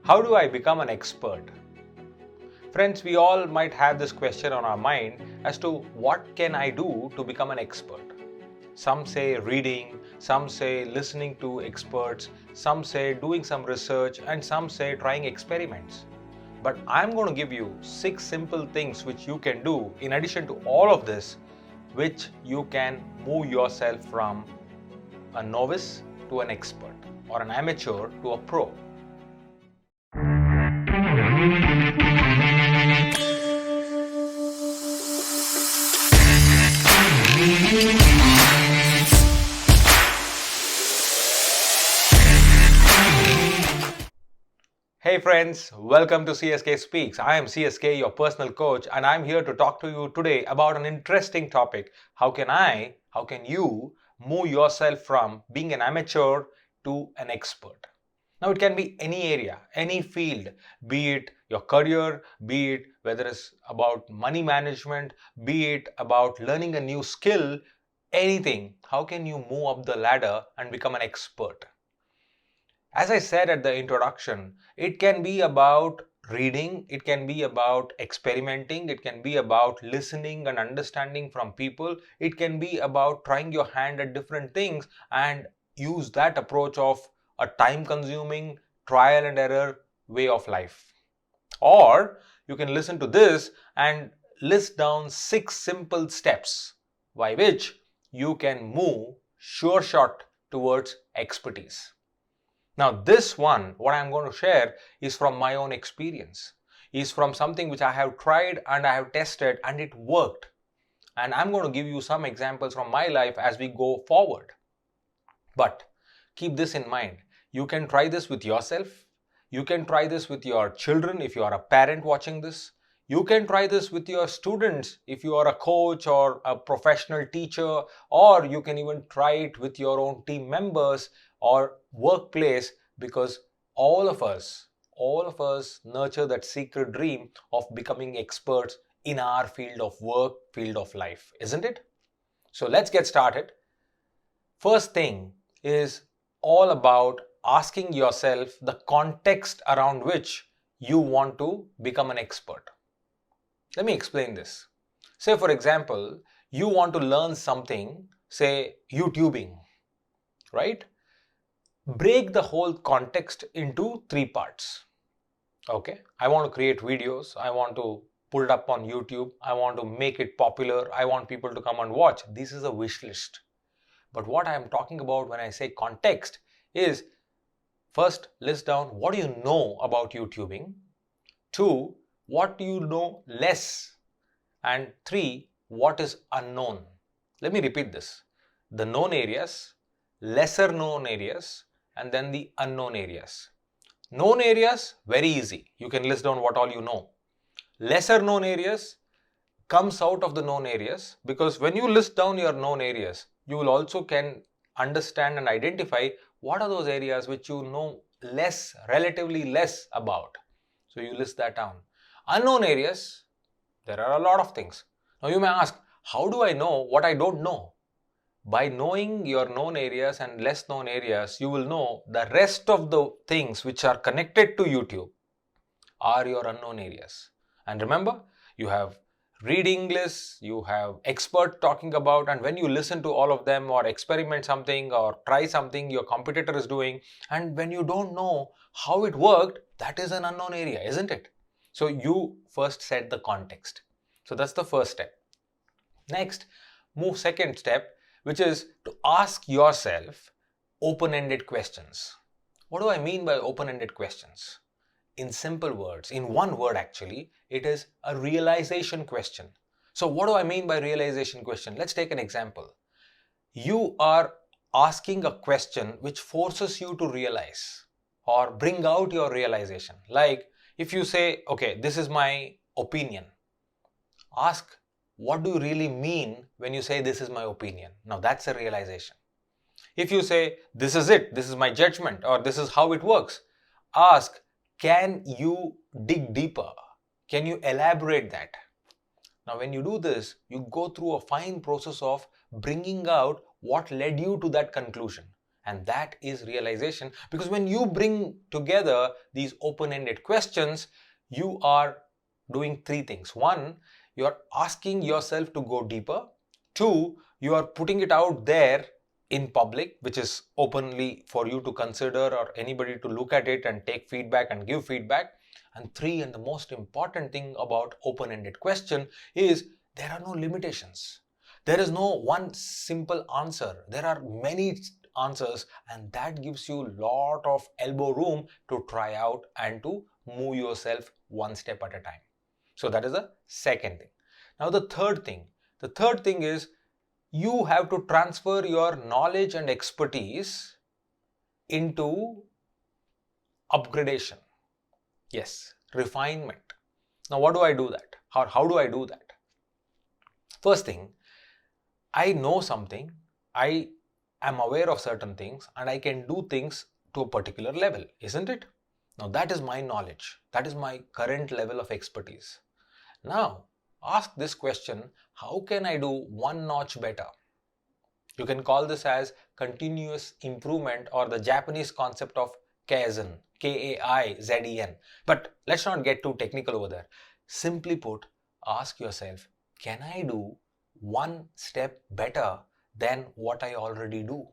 How do I become an expert? Friends, we all might have this question on our mind as to what can I do to become an expert? Some say reading, some say listening to experts, some say doing some research, and some say trying experiments. But I'm going to give you 6 simple things which you can do in addition to all of this, which you can move yourself from a novice to an expert or an amateur to a pro. Hey friends, welcome to CSKSpeaks. I am CSK, your personal coach, and I'm here to talk to you today about an interesting topic. How can you move yourself from being an amateur to an expert? Now, it can be any area, any field, be it your career, be it whether it's about money management, be it about learning a new skill, anything. How can you move up the ladder and become an expert? As I said at the introduction, it can be about reading, it can be about experimenting, it can be about listening and understanding from people, it can be about trying your hand at different things and use that approach of a time-consuming, trial and error way of life. Or you can listen to this and list down 6 simple steps by which you can move sure shot towards expertise. Now this one, what I'm going to share is from my own experience, is from something which I have tried and I have tested and it worked. And I'm going to give you some examples from my life as we go forward. But keep this in mind. You can try this with yourself. You can try this with your children if you are a parent watching this. You can try this with your students if you are a coach or a professional teacher, or you can even try it with your own team members or workplace, because all of us nurture that secret dream of becoming experts in our field of work, field of life, isn't it? So let's get started. First thing is all about asking yourself the context around which you want to become an expert. Let me explain this. Say for example, you want to learn something, say YouTubing, right? Break the whole context into 3 parts. Okay, I want to create videos, I want to put it up on YouTube, I want to make it popular, I want people to come and watch. This is a wish list. But what I am talking about when I say context is, first list down what do you know about YouTubing, 2, what do you know less, and 3, what is unknown. Let me repeat this. The known areas, lesser known areas, and then the unknown areas. Known areas, very easy. You can list down what all you know. Lesser known areas comes out of the known areas, because when you list down your known areas, you will also can understand and identify what are those areas which you know less, relatively less about. So you list that down. Unknown areas, there are a lot of things. Now you may ask, how do I know what I don't know? By knowing your known areas and less known areas, you will know the rest of the things which are connected to YouTube are your unknown areas. And remember, you have reading lists, you have expert talking about, and when you listen to all of them or experiment something or try something your competitor is doing, and when you don't know how it worked, that is an unknown area, isn't it? So you first set the context. So that's the first step. Next, move second step, which is to ask yourself open-ended questions. What do I mean by open-ended questions? In simple words, in one word actually, it is a realization question. So what do I mean by realization question? Let's take an example. You are asking a question which forces you to realize or bring out your realization. Like if you say, okay, this is my opinion. Ask, what do you really mean when you say this is my opinion? Now that's a realization. If you say, this is it, this is my judgment, or this is how it works, ask, can you dig deeper? Can you elaborate that? Now when you do this, you go through a fine process of bringing out what led you to that conclusion. And that is realization, because when you bring together these open-ended questions, you are doing three things. One, you are asking yourself to go deeper. Two, you are putting it out there in public, which is openly for you to consider or anybody to look at it and take feedback and give feedback. And three, and the most important thing about open-ended question is there are no limitations. There is no one simple answer. There are many answers, and that gives you a lot of elbow room to try out and to move yourself one step at a time. So that is the second thing. Now the third thing is you have to transfer your knowledge and expertise into upgradation. Yes, refinement. Now what do I do that? How do I do that? First thing, I know something, I am aware of certain things, and I can do things to a particular level, isn't it? Now that is my knowledge. That is my current level of expertise. Now ask this question, how can I do one notch better? You can call this as continuous improvement, or the Japanese concept of kaizen, K-A-I-Z-E-N. But let's not get too technical over there. Simply put, ask yourself, can I do one step better than what I already do?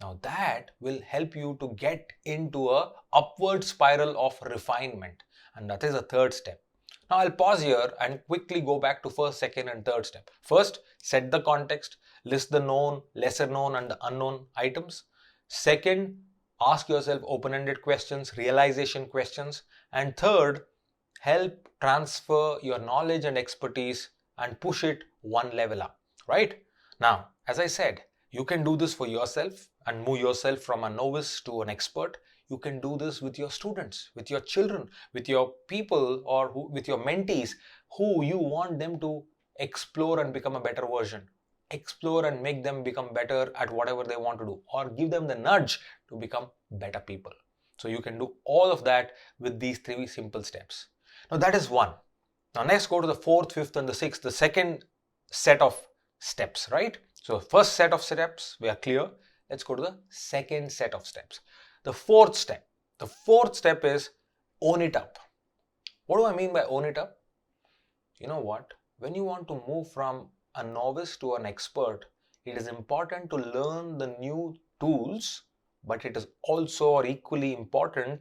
Now that will help you to get into a upward spiral of refinement, and that is the third step. Now I'll pause here and quickly go back to first, second and third step. First, set the context, list the known, lesser known and the unknown items. Second, ask yourself open-ended questions, realization questions. And third, help transfer your knowledge and expertise and push it one level up, right? Now, as I said, you can do this for yourself and move yourself from a novice to an expert. You can do this with your students, with your children, with your people, or with your mentees who you want them to explore and become a better version. Explore and make them become better at whatever they want to do, or give them the nudge to become better people. So you can do all of that with these three simple steps. Now that is one. Now next go to the fourth, fifth and the sixth, the second set of steps, right? So first set of steps, we are clear. Let's go to the second set of steps. The fourth step is own it up. What do I mean by own it up? You know what? When you want to move from a novice to an expert, it is important to learn the new tools, but it is also or equally important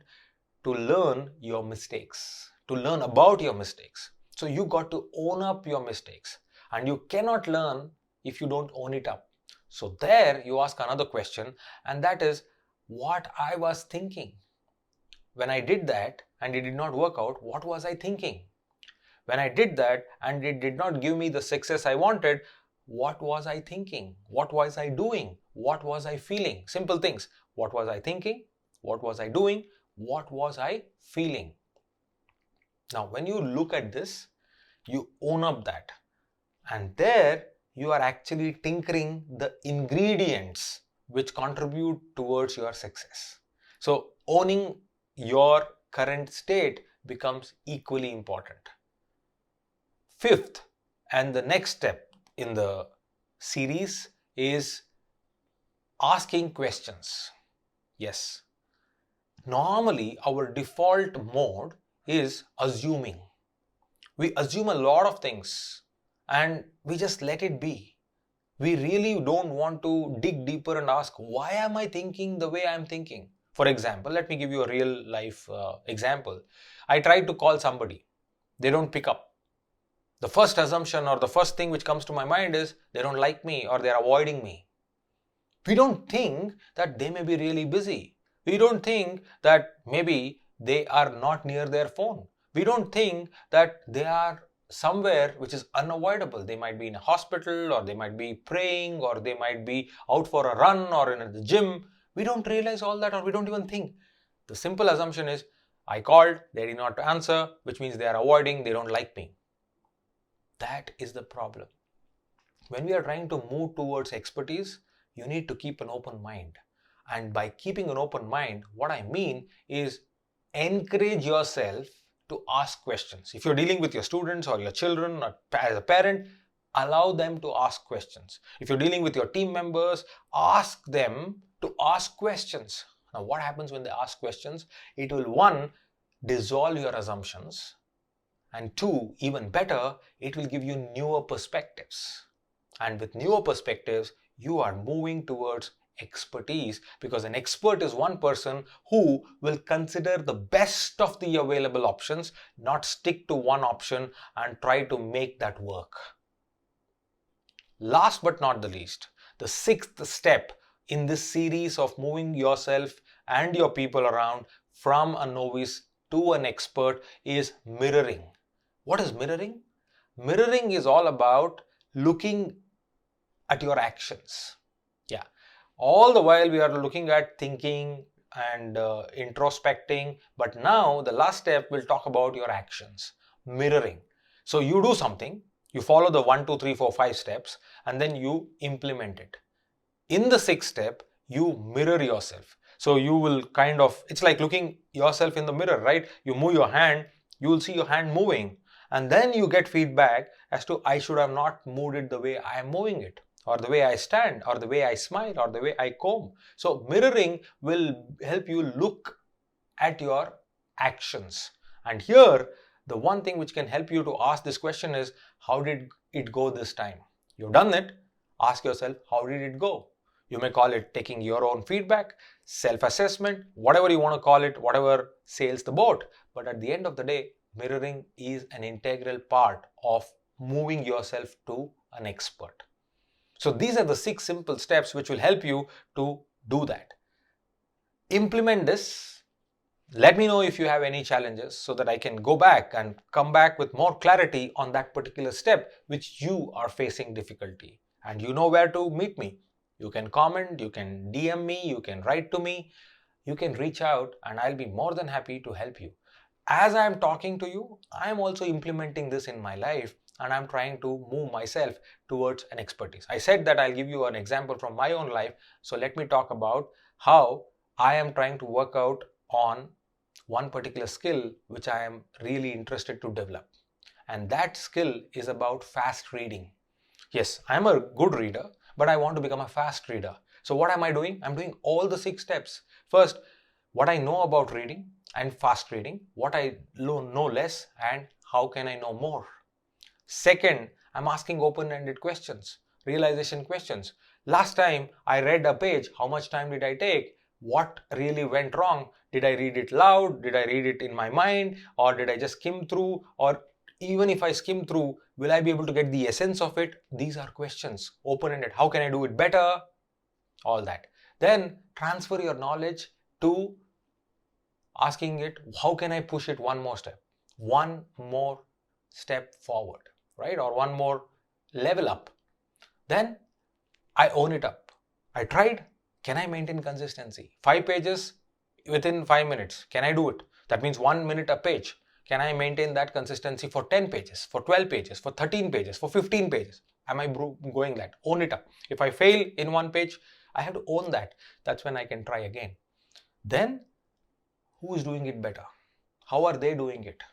to learn your mistakes, to learn about your mistakes. So you got to own up your mistakes, and you cannot learn if you don't own it up. So there you ask another question, and that is what I was thinking. When I did that and it did not work out, what was I thinking? When I did that and it did not give me the success I wanted, what was I thinking? What was I doing? What was I feeling? Simple things. What was I thinking? What was I doing? What was I feeling? Now, when you look at this, you own up that. And there you are actually tinkering the ingredients which contribute towards your success. So owning your current state becomes equally important. Fifth, and the next step in the series is asking questions. Yes. Normally, our default mode is assuming. We assume a lot of things and we just let it be. We really don't want to dig deeper and ask, why am I thinking the way I'm thinking? For example, let me give you a real life example. I tried to call somebody. They don't pick up. The first assumption or the first thing which comes to my mind is they don't like me or they're avoiding me. We don't think that they may be really busy. We don't think that maybe they are not near their phone. We don't think that they are somewhere which is unavoidable. They might be in a hospital, or they might be praying, or they might be out for a run or in the gym. We don't realize all that, or we don't even think. The simple assumption is, I called, they did not answer, which means they are avoiding, they don't like me. That is the problem. When we are trying to move towards expertise, you need to keep an open mind. And by keeping an open mind, what I mean is encourage yourself to ask questions. If you're dealing with your students or your children, or as a parent, allow them to ask questions. If you're dealing with your team members, ask them to ask questions. Now, what happens when they ask questions? It will, one, dissolve your assumptions, and two, even better, it will give you newer perspectives. And with newer perspectives, you are moving towards expertise, because an expert is one person who will consider the best of the available options, not stick to one option and try to make that work. Last but not the least, the sixth step in this series of moving yourself and your people around from a novice to an expert is mirroring. What is mirroring? Mirroring is all about looking at your actions. Yeah. All the while we are looking at thinking and introspecting, but now the last step will talk about your actions. Mirroring. So you do something, you follow the 1, 2, 3, 4, 5 steps, and then you implement it. In the sixth step, you mirror yourself. So you will kind of, it's like looking yourself in the mirror, right? You move your hand, you will see your hand moving, and then you get feedback as to, I should have not moved it the way I am moving it, or the way I stand, or the way I smile, or the way I comb. So mirroring will help you look at your actions. And here, the one thing which can help you to ask this question is, how did it go this time? You've done it. Ask yourself, how did it go? You may call it taking your own feedback, self-assessment, whatever you want to call it, whatever sails the boat. But at the end of the day, mirroring is an integral part of moving yourself to an expert. So these are the 6 simple steps which will help you to do that. Implement this. Let me know if you have any challenges so that I can go back and come back with more clarity on that particular step which you are facing difficulty. And you know where to meet me. You can comment, you can DM me, you can write to me, you can reach out, and I'll be more than happy to help you. As I am talking to you, I am also implementing this in my life, and I'm trying to move myself towards an expertise. I said that I'll give you an example from my own life. So let me talk about how I am trying to work out on one particular skill which I am really interested to develop. And that skill is about fast reading. Yes, I'm a good reader, but I want to become a fast reader. So what am I doing? I'm doing all the 6 steps. First, what I know about reading and fast reading, what I know less, and how can I know more. Second, I'm asking open-ended questions, realization questions. Last time I read a page, how much time did I take? What really went wrong? Did I read it loud? Did I read it in my mind? Or did I just skim through? Or even if I skim through, will I be able to get the essence of it? These are questions, open-ended. How can I do it better? All that. Then transfer your knowledge to asking it, how can I push it one more step? One more step forward, right? Or one more level up. Then I own it up. I tried. Can I maintain consistency? 5 pages within 5 minutes. Can I do it? That means 1 minute a page. Can I maintain that consistency for 10 pages, for 12 pages, for 13 pages, for 15 pages? Am I going that? Own it up. If I fail in 1 page, I have to own that. That's when I can try again. Then, who is doing it better? How are they doing it?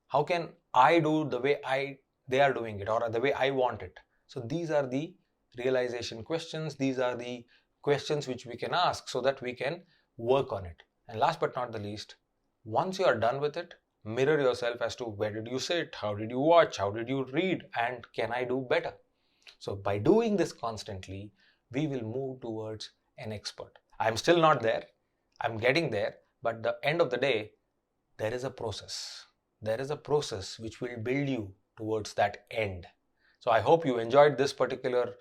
How can I do the way they are doing it, or the way I want it? So these are the realization questions. These are the questions which we can ask so that we can work on it. And last but not the least, once you are done with it, mirror yourself as to where did you sit, how did you watch, how did you read, and can I do better? So by doing this constantly, we will move towards an expert. I'm still not there. I'm getting there. But at the end of the day, there is a process. There is a process which will build you towards that end. So I hope you enjoyed this particular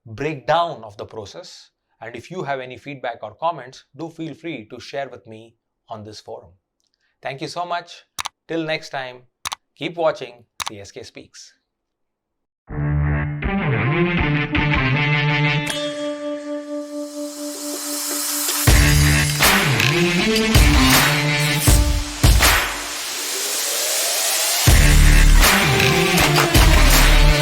breakdown of the process. And if you have any feedback or comments, do feel free to share with me on this forum. Thank you so much. Till next time, keep watching CSK Speaks.